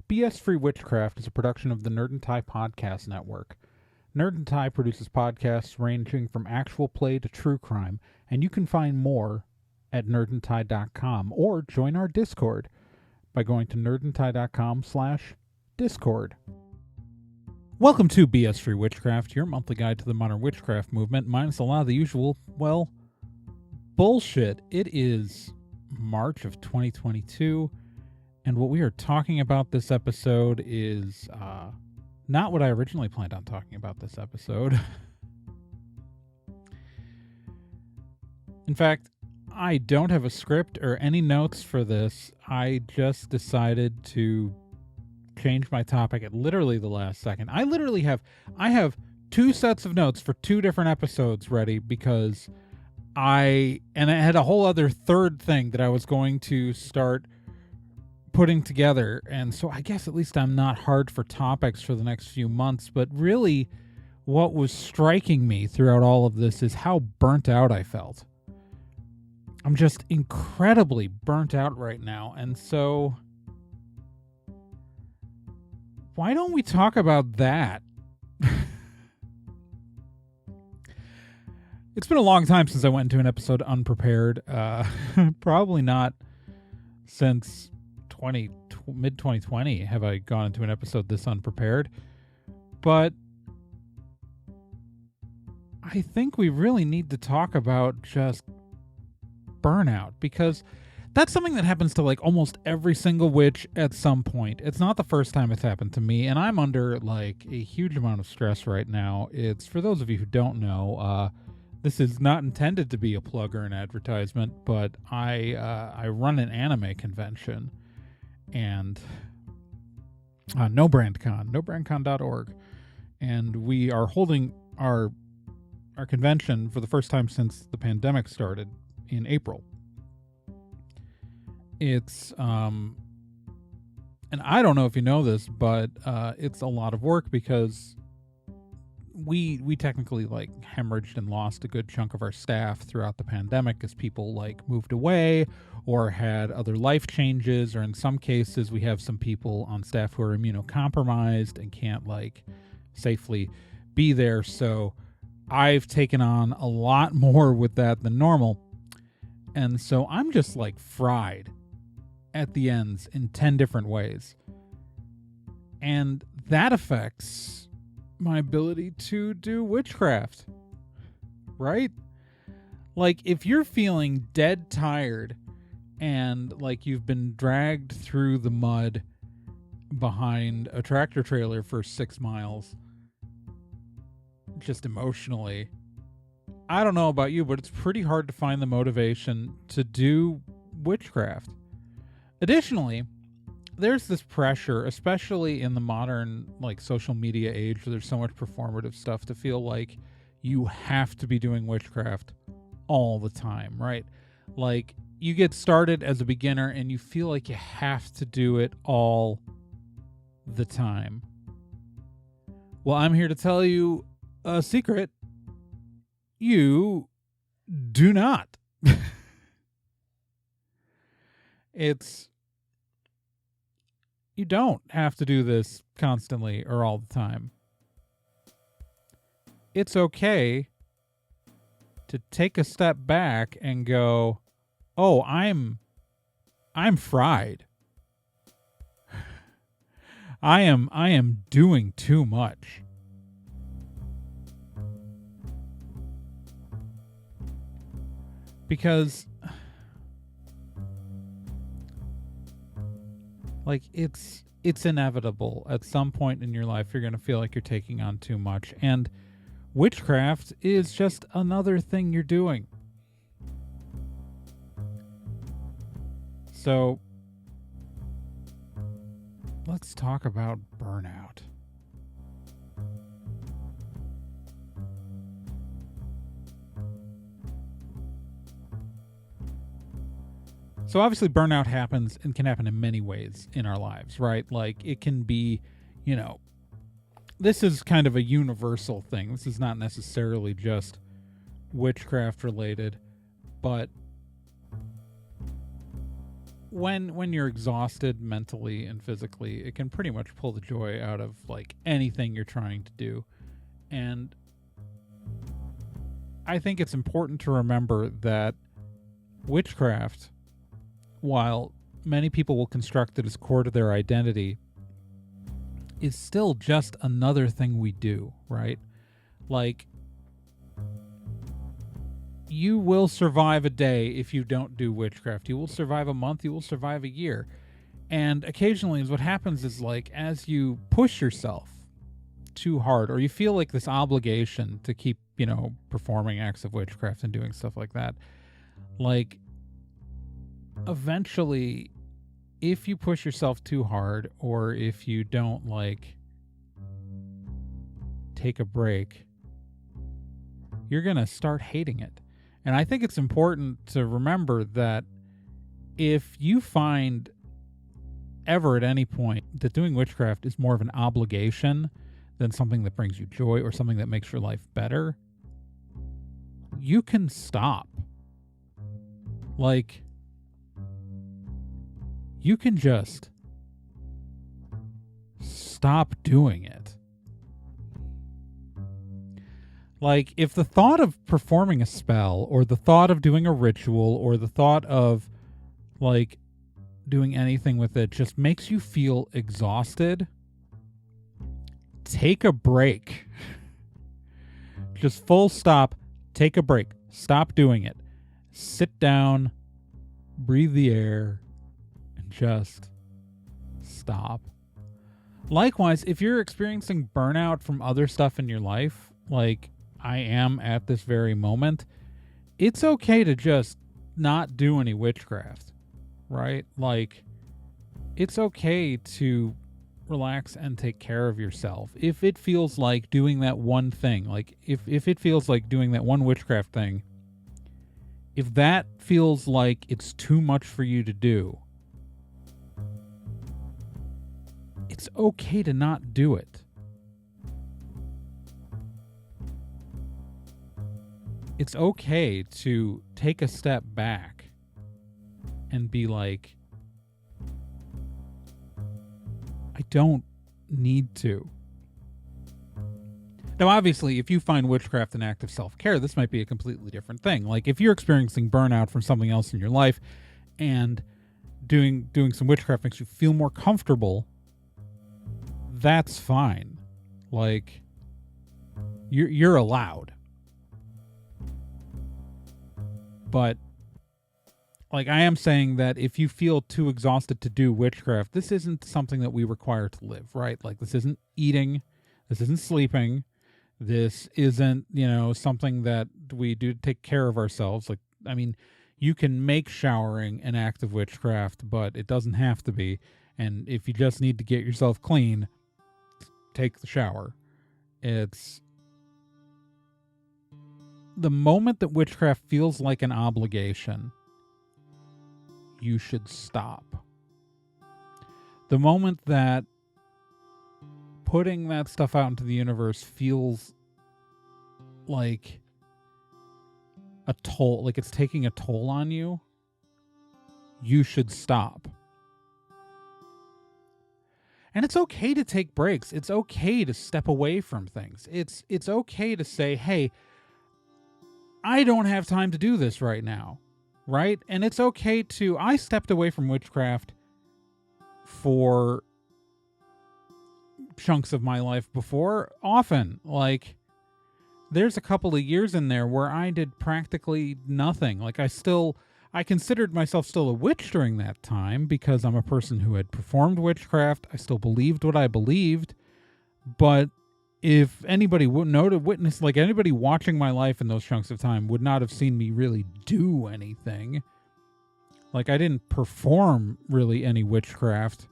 BS-Free Witchcraft is a production of the Nerd and Tie Podcast Network. Nerd and Tie produces podcasts ranging from actual play to true crime, and you can find more at nerdandtie.com or join our Discord by going to nerdandtie.com/Discord. Welcome to BS-Free Witchcraft, your monthly guide to the modern witchcraft movement, minus a lot of the usual, well, bullshit. It is March of 2022, and what we are talking about this episode is not what I originally planned on talking about this episode. In fact, I don't have a script or any notes for this. I just decided to change my topic at literally the last second. I have two sets of notes for two different episodes ready because I had a whole other third thing that I was going to start putting together, and so I guess at least I'm not hard for topics for the next few months. But really what was striking me throughout all of this is how burnt out I felt. I'm just incredibly burnt out right now, and so why don't we talk about that? It's been a long time since I went into an episode unprepared. Probably not since mid-2020 have I gone into an episode this unprepared. But I think we really need to talk about just burnout, because that's something that happens to like almost every single witch at some point. It's not the first time it's happened to me, and I'm under like a huge amount of stress right now. It's, for those of you who don't know, this is not intended to be a plug or an advertisement, but I run an anime convention, and nobrandcon.org, and we are holding our convention for the first time since the pandemic started in April. It's and I don't know if you know this, but it's a lot of work because we technically like hemorrhaged and lost a good chunk of our staff throughout the pandemic as people like moved away or had other life changes, or in some cases we have some people on staff who are immunocompromised and can't like safely be there. So I've taken on a lot more with that than normal, and so I'm just like fried at the ends in 10 different ways, and that affects my ability to do witchcraft, right? Like, if you're feeling dead tired and like you've been dragged through the mud behind a tractor trailer for 6 miles, just emotionally, I don't know about you, but it's pretty hard to find the motivation to do witchcraft. Additionally, there's this pressure, especially in the modern like social media age where there's so much performative stuff, to feel like you have to be doing witchcraft all the time, right? Like, you get started as a beginner and you feel like you have to do it all the time. Well, I'm here to tell you a secret. You do not. You don't have to do this constantly or all the time. It's okay to take a step back and go, "Oh, I'm fried. I am doing too much." Because like, it's inevitable. At some point in your life, you're going to feel like you're taking on too much. And witchcraft is just another thing you're doing. So, let's talk about burnout. So obviously burnout happens and can happen in many ways in our lives, right? Like, it can be, this is kind of a universal thing. This is not necessarily just witchcraft related, but when you're exhausted mentally and physically, it can pretty much pull the joy out of like anything you're trying to do. And I think it's important to remember that witchcraft, while many people will construct it as core to their identity, is still just another thing we do, right? Like, you will survive a day if you don't do witchcraft. You will survive a month, you will survive a year. And occasionally what happens is, like, as you push yourself too hard, or you feel like this obligation to keep, performing acts of witchcraft and doing stuff like that, like, eventually, if you push yourself too hard, or if you don't, like, take a break, you're gonna start hating it. And I think it's important to remember that if you find ever at any point that doing witchcraft is more of an obligation than something that brings you joy or something that makes your life better, you can stop. Like, you can just stop doing it. Like, if the thought of performing a spell, or the thought of doing a ritual, or the thought of, like, doing anything with it just makes you feel exhausted, take a break. Just full stop, take a break. Stop doing it. Sit down, breathe the air, and just stop. Likewise, if you're experiencing burnout from other stuff in your life, like I am at this very moment, it's okay to just not do any witchcraft, right? Like, it's okay to relax and take care of yourself. If it feels like doing that one thing, like if it feels like doing that one witchcraft thing, if that feels like it's too much for you to do, it's okay to not do it. It's okay to take a step back and be like, I don't need to. Now, obviously, if you find witchcraft an act of self-care, this might be a completely different thing. Like, if you're experiencing burnout from something else in your life and doing some witchcraft makes you feel more comfortable, that's fine. Like, you're allowed. But, like, I am saying that if you feel too exhausted to do witchcraft, this isn't something that we require to live, right? Like, this isn't eating, this isn't sleeping, this isn't, something that we do to take care of ourselves. Like, I mean, you can make showering an act of witchcraft, but it doesn't have to be. And if you just need to get yourself clean, take the shower. It's the moment that witchcraft feels like an obligation, you should stop. The moment that putting that stuff out into the universe feels like a toll, like it's taking a toll on you, you should stop. And it's okay to take breaks. It's okay to step away from things. It's okay to say, hey, I don't have time to do this right now, right? And it's okay to, I stepped away from witchcraft for chunks of my life before, often. Like, there's a couple of years in there where I did practically nothing. Like, I considered myself still a witch during that time because I'm a person who had performed witchcraft. I still believed what I believed, but if anybody would know to witness, like anybody watching my life in those chunks of time would not have seen me really do anything. Like, I didn't perform really any witchcraft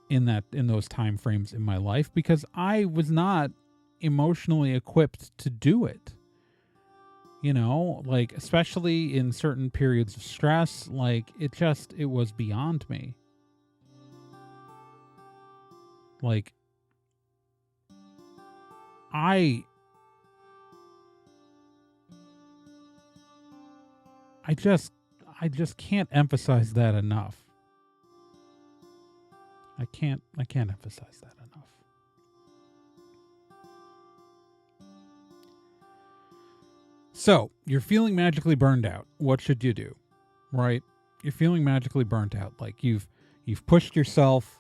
in those time frames in my life because I was not emotionally equipped to do it. Like, especially in certain periods of stress, like it was beyond me. Like, I just can't emphasize that enough. I can't emphasize that enough. So, you're feeling magically burned out. What should you do? Right? You're feeling magically burnt out. Like you've pushed yourself.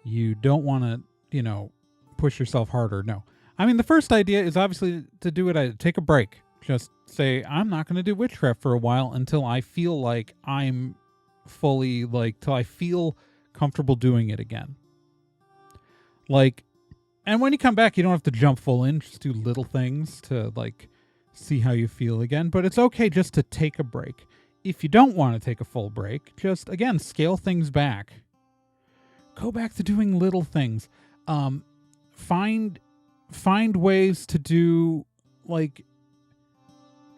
You don't want to, push yourself harder. No. I mean, the first idea is obviously to do it. Take a break. Just say, I'm not going to do witchcraft for a while until I feel like I'm fully, till I feel comfortable doing it again. And when you come back, you don't have to jump full in. Just do little things to, see how you feel again. But it's okay just to take a break. If you don't want to take a full break, just, again, scale things back. Go back to doing little things. Find ways to do,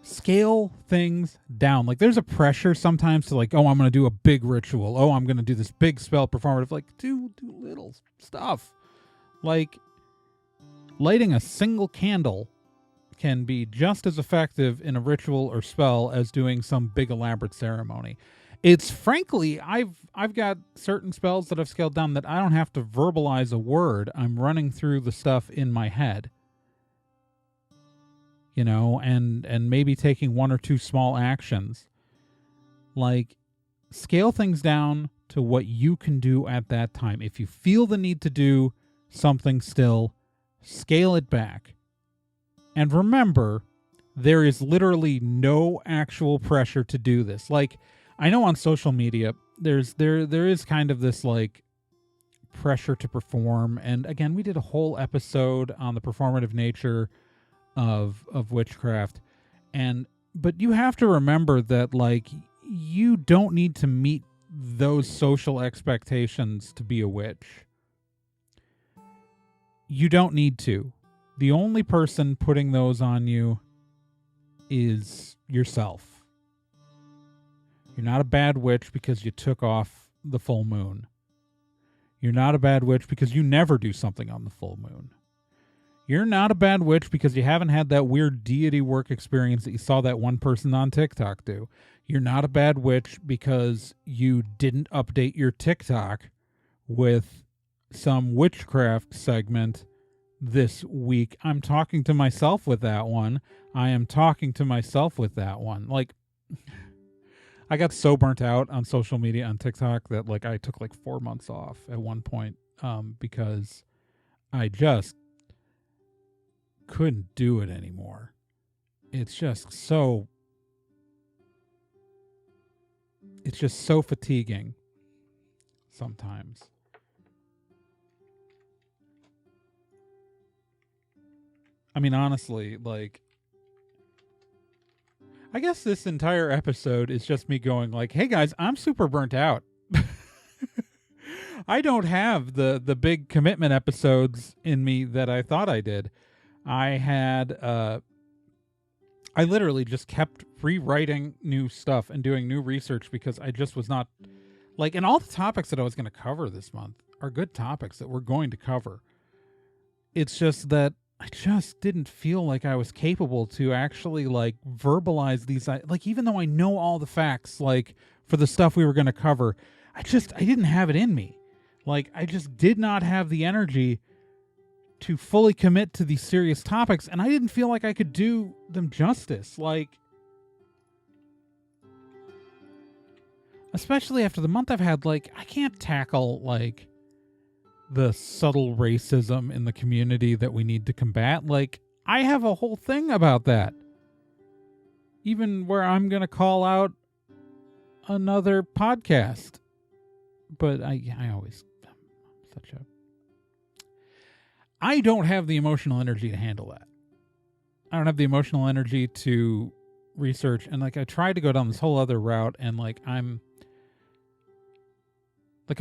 scale things down. There's a pressure sometimes to, I'm going to do a big ritual. Oh, I'm going to do this big spell performative. Do little stuff. Lighting a single candle can be just as effective in a ritual or spell as doing some big elaborate ceremony. It's frankly, I've got certain spells that I've scaled down that I don't have to verbalize a word. I'm running through the stuff in my head. And maybe taking one or two small actions. Scale things down to what you can do at that time. If you feel the need to do something still, scale it back. And remember, there is literally no actual pressure to do this. I know on social media, there is kind of this pressure to perform. And again, we did a whole episode on the performative nature of witchcraft. But you have to remember that you don't need to meet those social expectations to be a witch. You don't need to. The only person putting those on you is yourself. You're not a bad witch because you took off the full moon. You're not a bad witch because you never do something on the full moon. You're not a bad witch because you haven't had that weird deity work experience that you saw that one person on TikTok do. You're not a bad witch because you didn't update your TikTok with some witchcraft segment this week. I'm talking to myself with that one. I am talking to myself with that one. I got so burnt out on social media on TikTok that I took 4 months off at one point because I just couldn't do it anymore. It's just so fatiguing sometimes. I mean, honestly, I guess this entire episode is just me going hey guys, I'm super burnt out. I don't have the big commitment episodes in me that I thought I did. I literally just kept rewriting new stuff and doing new research because I just was not and all the topics that I was going to cover this month are good topics that we're going to cover. It's just that I just didn't feel like I was capable to actually verbalize these. Even though I know all the facts, for the stuff we were going to cover, I didn't have it in me. I just did not have the energy to fully commit to these serious topics. And I didn't feel like I could do them justice. Especially after the month I've had, I can't tackle the subtle racism in the community that we need to combat. I have a whole thing about that. Even where I'm going to call out another podcast. But I always, I don't have the emotional energy to handle that. I don't have the emotional energy to research. And I tried to go down this whole other route and I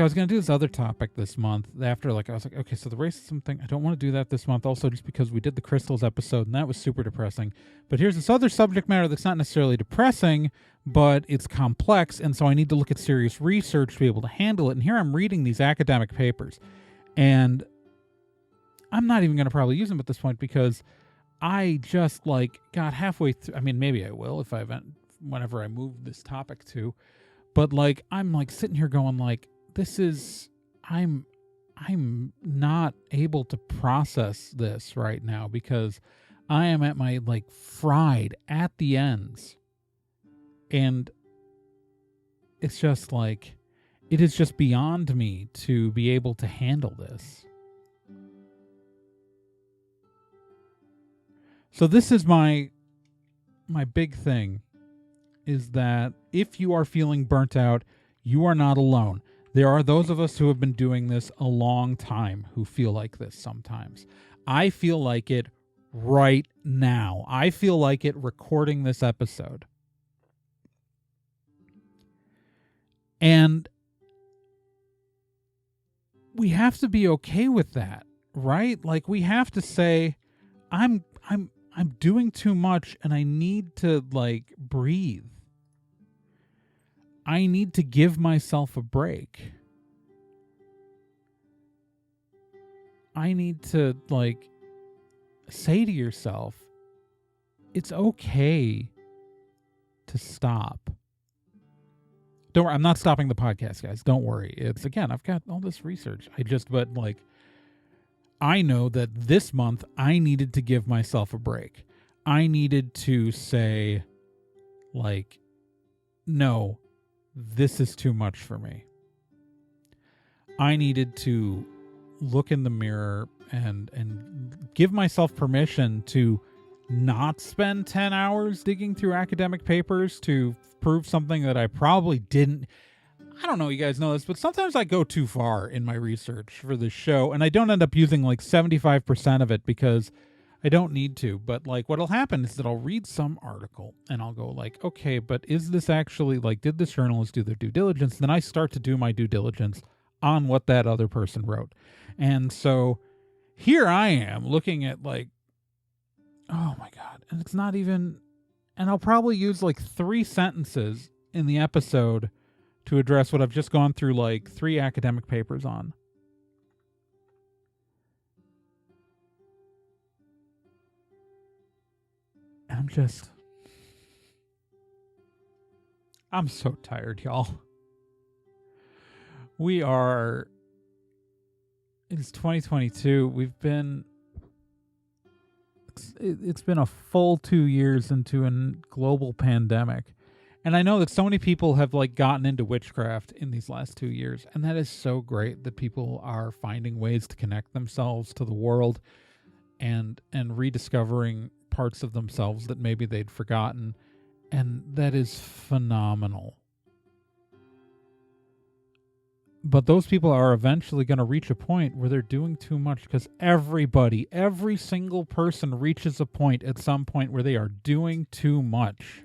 was going to do this other topic this month after, I was okay, so the racism thing, I don't want to do that this month. Also, just because we did the crystals episode and that was super depressing. But here's this other subject matter that's not necessarily depressing, but it's complex. And so I need to look at serious research to be able to handle it. And here I'm reading these academic papers and I'm not even going to probably use them at this point because I just got halfway through. I mean, maybe I will if whenever I move this topic to, but I'm sitting here going I'm not able to process this right now because I am at my like fried at the ends. And it's just like, it is just beyond me to be able to handle this. So this is my big thing, is that if you are feeling burnt out, you are not alone. There are those of us who have been doing this a long time who feel like this sometimes. I feel like it right now. I feel like it recording this episode. And we have to be okay with that, right? Like, we have to say, I'm doing too much and I need to like breathe. I need to give myself a break. I need to like say to yourself, it's okay to stop. Don't worry, I'm not stopping the podcast, guys. Don't worry. It's, again, I've got all this research. But like, I know that this month I needed to give myself a break. I needed to say, like, no, this is too much for me. I needed to look in the mirror and give myself permission to not spend 10 hours digging through academic papers to prove something that I probably didn't. I don't know, you guys know this, but sometimes I go too far in my research for this show, and I don't end up using like 75% of it because I don't need to. But like, what'll happen is that I'll read some article and I'll go like, okay, but is this actually, like, did this journalist do their due diligence? And then I start to do my due diligence on what that other person wrote. And so here I am looking at like, oh my God. And it's not even, and I'll probably use like 3 sentences in the episode to address what I've just gone through like 3 academic papers on. And I'm so tired, y'all. It's 2022. It's been a full 2 years into a global pandemic. And I know that so many people have like gotten into witchcraft in these last 2 years. And that is so great that people are finding ways to connect themselves to the world and rediscovering parts of themselves that maybe they'd forgotten. And that is phenomenal. But those people are eventually going to reach a point where they're doing too much, because every single person reaches a point at some point where they are doing too much.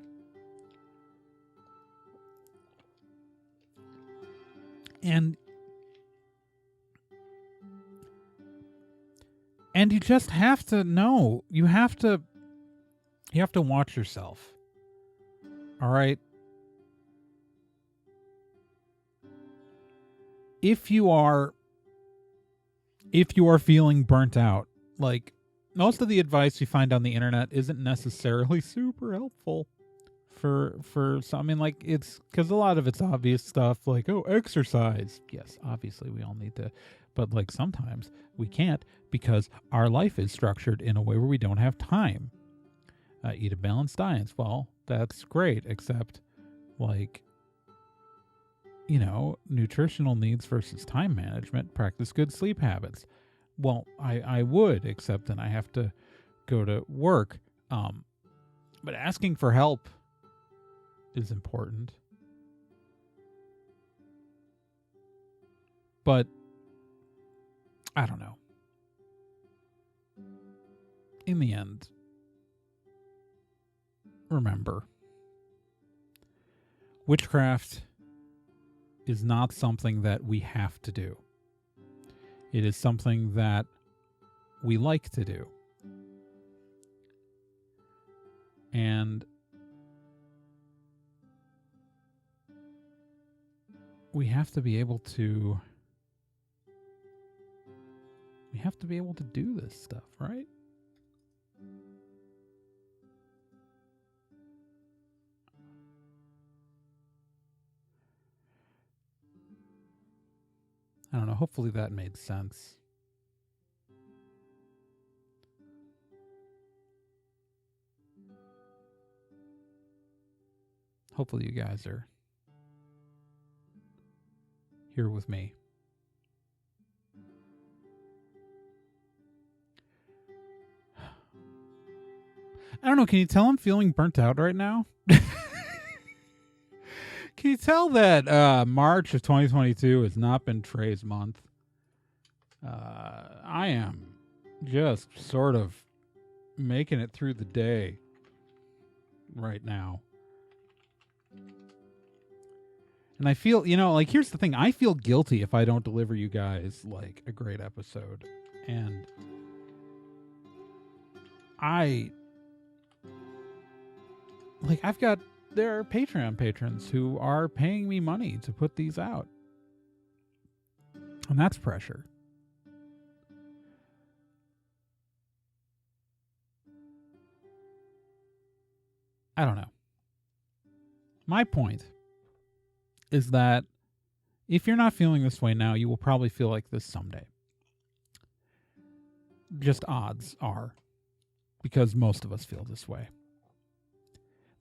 And you just have to know, you have to watch yourself. All right? If you are feeling burnt out, like, most of the advice you find on the internet isn't necessarily super helpful for some. I mean, like, it's because a lot of it's obvious stuff, like, oh, exercise. Yes, obviously we all need to, but like sometimes we can't because our life is structured in a way where we don't have time. Eat a balanced diet. Well, that's great, except like, you know, nutritional needs versus time management, practice good sleep habits. Well, I would, except then I have to go to work. But asking for help is important. But I don't know. In the end, remember, witchcraft is not something that we have to do. It is something that we like to do. And we have to be able to do this stuff, right? I don't know. Hopefully that made sense. Hopefully you guys are here with me. I don't know. Can you tell I'm feeling burnt out right now? Can you tell that March of 2022 has not been Trey's month? I am just sort of making it through the day right now. And I feel, like, here's the thing. I feel guilty if I don't deliver you guys, like, a great episode. And there are Patreon patrons who are paying me money to put these out. And that's pressure. I don't know. My point is that if you're not feeling this way now, you will probably feel like this someday. Just odds are, because most of us feel this way,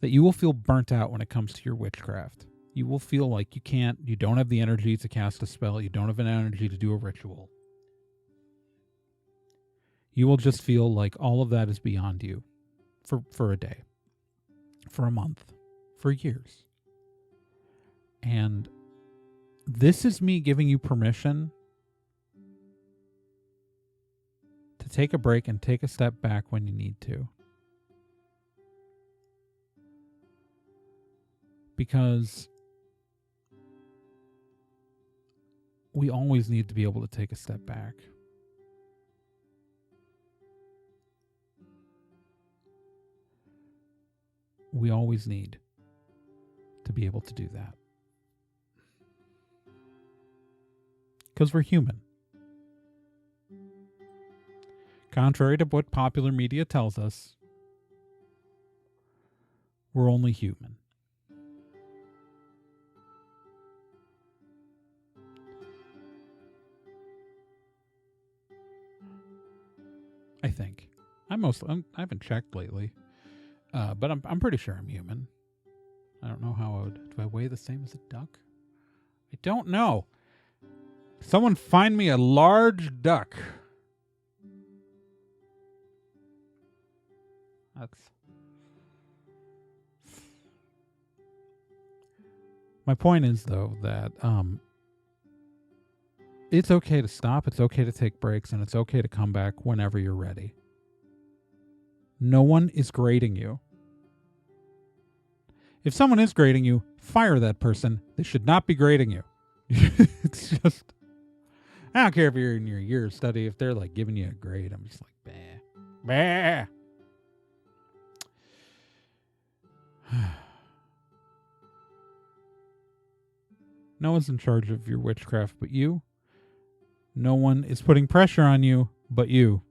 that you will feel burnt out when it comes to your witchcraft. You will feel like you don't have the energy to cast a spell. You don't have an energy to do a ritual. You will just feel like all of that is beyond you for a day, for a month, for years. And this is me giving you permission to take a break and take a step back when you need to. Because we always need to be able to take a step back. We always need to be able to do that. Because we're human. Contrary to what popular media tells us, we're only human. I think. I haven't checked lately, but I'm pretty sure I'm human. I don't know how do I weigh the same as a duck? I don't know. Someone find me a large duck. My point is, though, that it's okay to stop, it's okay to take breaks, and it's okay to come back whenever you're ready. No one is grading you. If someone is grading you, fire that person. They should not be grading you. It's just, I don't care if you're in your year of study, if they're like giving you a grade, I'm just like, bah. No one's in charge of your witchcraft but you. No one is putting pressure on you but you.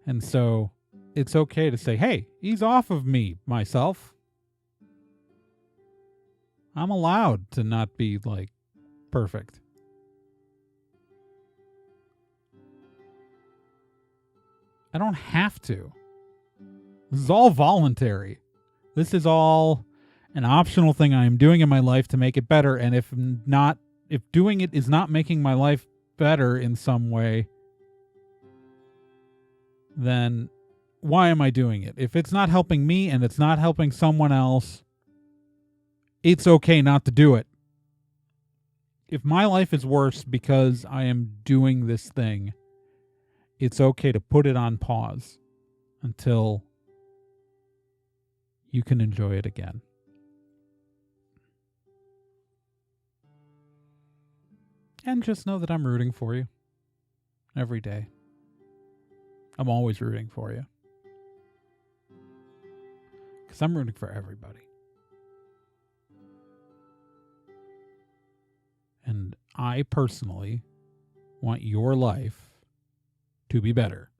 And so it's okay to say, hey, ease off of me, myself. I'm allowed to not be, like, perfect. I don't have to. This is all voluntary. This is all an optional thing I am doing in my life to make it better. And if doing it is not making my life better in some way, then why am I doing it? If it's not helping me and it's not helping someone else, it's okay not to do it. If my life is worse because I am doing this thing, it's okay to put it on pause until you can enjoy it again. And just know that I'm rooting for you every day. I'm always rooting for you. Because I'm rooting for everybody. And I personally want your life to be better.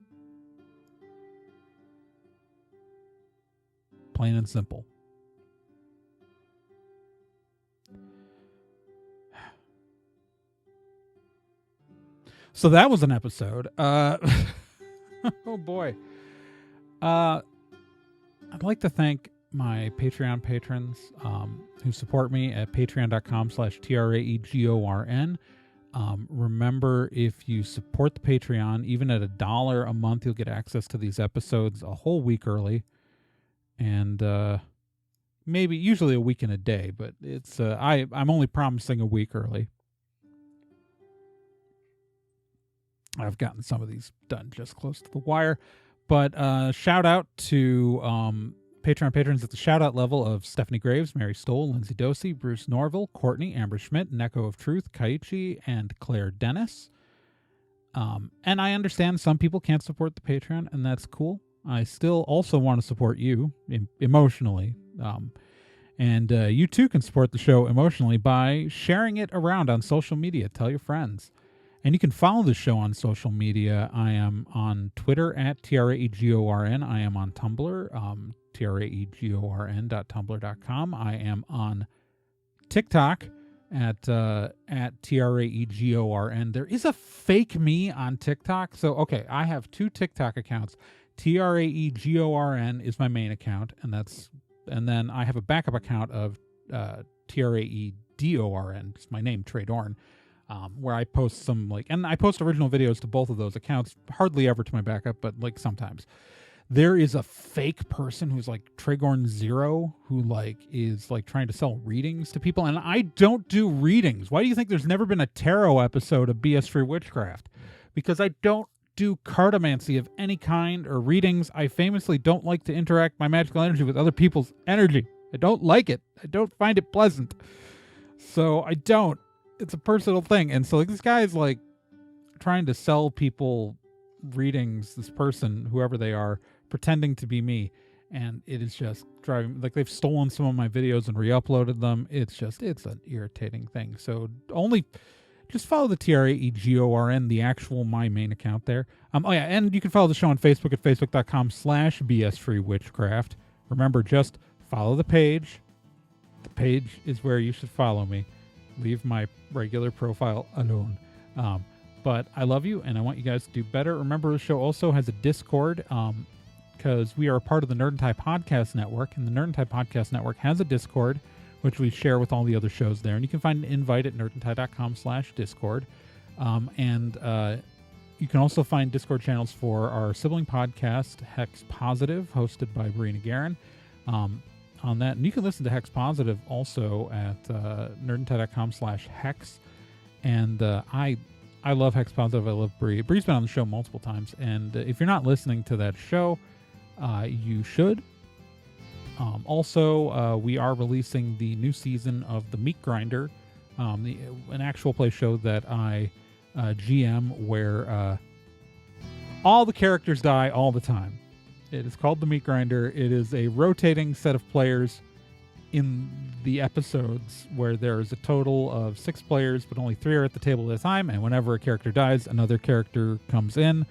Plain and simple. So that was an episode. Oh boy. I'd like to thank my Patreon patrons who support me at patreon.com/TRAEGORN. Remember, if you support the Patreon, even at $1 a month, you'll get access to these episodes a whole week early. And maybe usually a week and a day, but it's I'm only promising a week early. I've gotten some of these done just close to the wire. But shout out to Patreon patrons at the shout out level of Stephanie Graves, Mary Stoll, Lindsay Dosey, Bruce Norville, Courtney, Amber Schmidt, Neko of Truth, Kaiichi, and Claire Dennis. And I understand some people can't support the Patreon, and that's cool. I still also want to support you emotionally. And you too can support the show emotionally by sharing it around on social media. Tell your friends. And you can follow the show on social media. I am on Twitter at TRAEGORN. I am on Tumblr, TRAEGORN.tumblr.com. I am on TikTok at TRAEGORN. There is a fake me on TikTok. So, okay, I have 2 TikTok accounts. TRAEGORN is my main account, and then I have a backup account of TRAEDORN. It's my name, Trey Dorn. Where I post and I post original videos to both of those accounts, hardly ever to my backup, but sometimes. There is a fake person who's Tragorn0 who is trying to sell readings to people, and I don't do readings. Why do you think there's never been a tarot episode of BS Free Witchcraft? Because I don't do cartomancy of any kind or readings. I famously don't like to interact my magical energy with other people's energy. I don't like it. I don't find it pleasant. So I don't. It's a personal thing. And so this guy is trying to sell people readings, this person, whoever they are, pretending to be me. And it is just driving, they've stolen some of my videos and re-uploaded them. It's an irritating thing. So just follow the TRAEGORN, the actual my main account there. And you can follow the show on Facebook at facebook.com/BSFreeWitchcraft. Remember, just follow the page. The page is where you should follow me. Leave my regular profile alone. But I love you, and I want you guys to do better. Remember, the show also has a Discord, because we are a part of the Nerd and Tie Podcast Network, and the Nerd and Tie Podcast Network has a Discord, which we share with all the other shows there. And you can find an invite at nerdandtie.com/Discord. And you can also find Discord channels for our sibling podcast, Hex Positive, hosted by Brina Guerin. On that, and you can listen to Hex Positive also at nerdandtie.com/Hex. And I love Hex Positive. I love Bree. Bree's been on the show multiple times, and if you're not listening to that show, you should. Also, we are releasing the new season of The Meat Grinder, an actual play show that I GM, where all the characters die all the time. It is called The Meat Grinder. It is a rotating set of players in the episodes where there is a total of 6 players, but only 3 are at the table at a time. And whenever a character dies, another character comes in.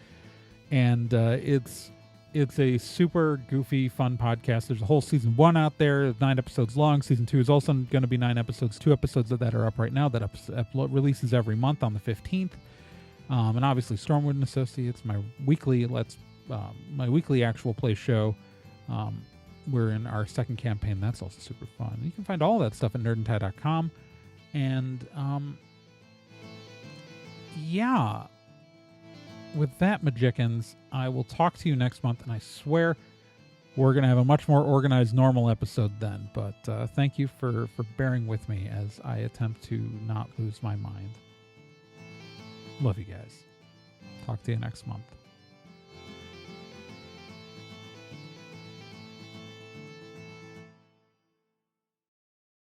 And it's a super goofy, fun podcast. There's a whole season 1 out there, 9 episodes long. Season 2 is also going to be 9 episodes. 2 episodes of that are up right now. That releases every month on the 15th. And obviously, Stormwood and Associates, my weekly actual play show. We're in our second campaign. That's also super fun. You can find all that stuff at nerdandtie.com. And yeah, with that, Magicians, I will talk to you next month, and I swear we're going to have a much more organized, normal episode then. But thank you for bearing with me as I attempt to not lose my mind. Love you guys. Talk to you next month.